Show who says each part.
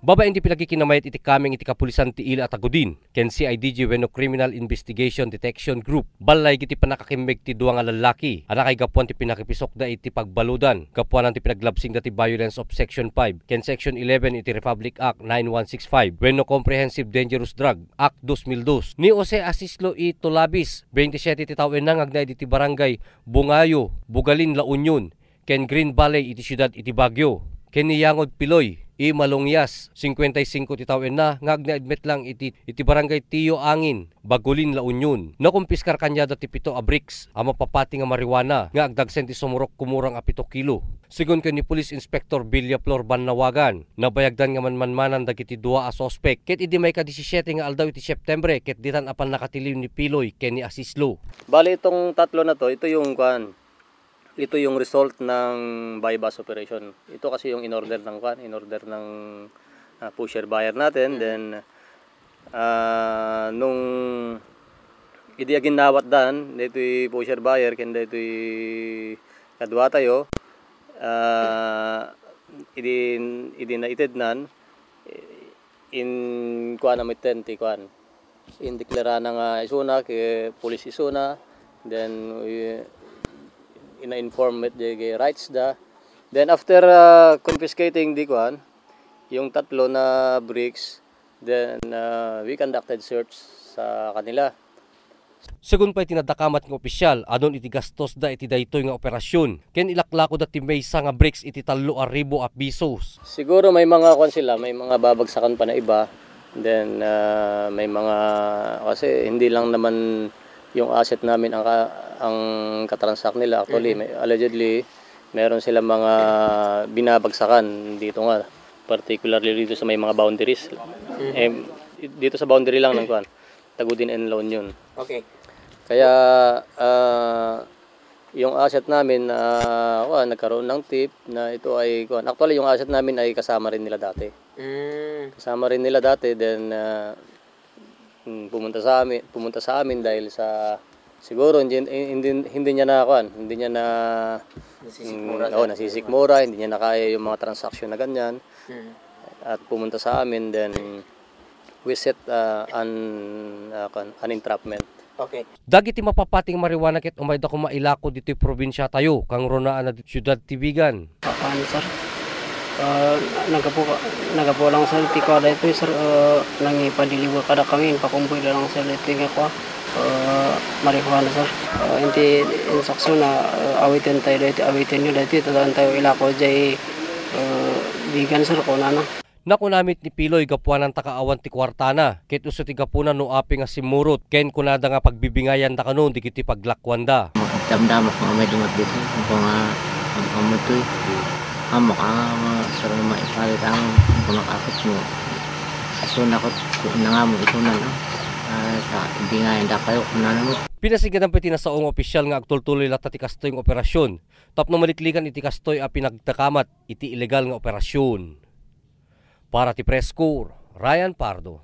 Speaker 1: Baba hindi pinagkikinamayat iti kaming iti kapulisan ti Ila at Agudin, ken CIDG wenno Criminal Investigation Detection Group. Balay iti panakakimmig ti duwa nga lalaki, anakay gapuan ti pinakipisok da iti pagbaludan, gapuan ti pinaglabsing da ti violence of Section 5, ken Section 11 iti Republic Act 9165, wenno Comprehensive Dangerous Drug Act 2002. Ni Jose Asislo I. Tolabis, 27 ti tawen na ngagna iti barangay Bungayo, Bugalin, La Union, ken Green Valley iti syudad iti Baguio. Ken ni Yangod Piloy I. Malongyas, 55 ti tawen na ngagna admit lang iti barangay Tiyo Angin, Bagulin, La Union. Nakumpiskar kanya dati 7 a bricks a mapapati nga marijuana nga agdagsen ti sumurok kumurang a 7 kilo. Sigon ken ni Police Inspector Villaflor Bannawagan, nabayagdan nga manmanan dagiti 2 a suspect. Ket idi may ka 17 nga aldaw iti September ket ditan apan nakatiliw ni Piloy ken ni Asislo.
Speaker 2: Bali itong tatlo na to, ito yung result ng buy-bust operation. Ito kasi yung in-order ng pusher buyer natin. Then nung idi ginawat dan dito yung pusher buyer ken dito yung kadwa tayo idi na itednan in kuan na miten ti kuan in deklara nga isuna ke police isuna, then ina-inform with the rights da. Then after confiscating di kuan yung tatlo na bricks, then we conducted search sa kanila.
Speaker 1: Segun pa itinadakamat ng opisyal, anon iti gastos da iti daytoy nga operasyon. Ken ilaklako da ti maysa nga bricks iti 3,000 pesos.
Speaker 2: Siguro may mga kuan sila, may mga babagsakan pa na iba. Then may mga, kasi hindi lang naman yung asset namin ang katransak nila. Actually, allegedly, meron silang mga binabagsakan dito nga. Particularly dito sa may mga boundaries. Dito sa boundary lang ng kuan, Tagudin and La Union.
Speaker 3: Okay.
Speaker 2: Kaya yung asset namin nagkaroon ng tip na ito ay kuan. Actually, yung asset namin ay kasama rin nila dati. Kasama rin nila dati, then pumunta sa amin dahil sa siguro hindi niya na kuan, hindi niya na nasisikmura, hindi niya na kaya yung mga transaction na ganyan. At pumunta sa amin, then we set an entrapment.
Speaker 3: Okay.
Speaker 1: Dagiti mapapating marijuana ket umay da kumailako ditoy probinsya tayo kang ronaan na syudad Tibigan.
Speaker 4: Paano sir? Nagapo lang sa tiko dito sir, nangipadiliwa kada kami pakumpuy lang sa liting ako marijuana sir. Inti insaksyon na awitin tayo dito, awitin nyo dito tadaan tayo ilako jay bigan sir ko na.
Speaker 1: Nakunamit ni Piloy gapuan ng takaawan ti kwartana, ket uso ti gapunan no api nga simurot, ken kunada nga pagbibingayan ta kanon di kiti paglakwanda.
Speaker 5: Damdamak nga may dumat dito, kung amutoy, amok sarang maipalit ang kumakakot mo. Asuna ko, nga mo ito na lang, sa bingayan da kayo, kunana mo.
Speaker 1: Pinasigadan pa tinasaong opisyal nga agtultuloy lata ti kastoy nga operasyon, tapno maliklikan iti kastoy a pinagtakamat iti ilegal nga operasyon. Para ti Press Corps, Ryan Pardo.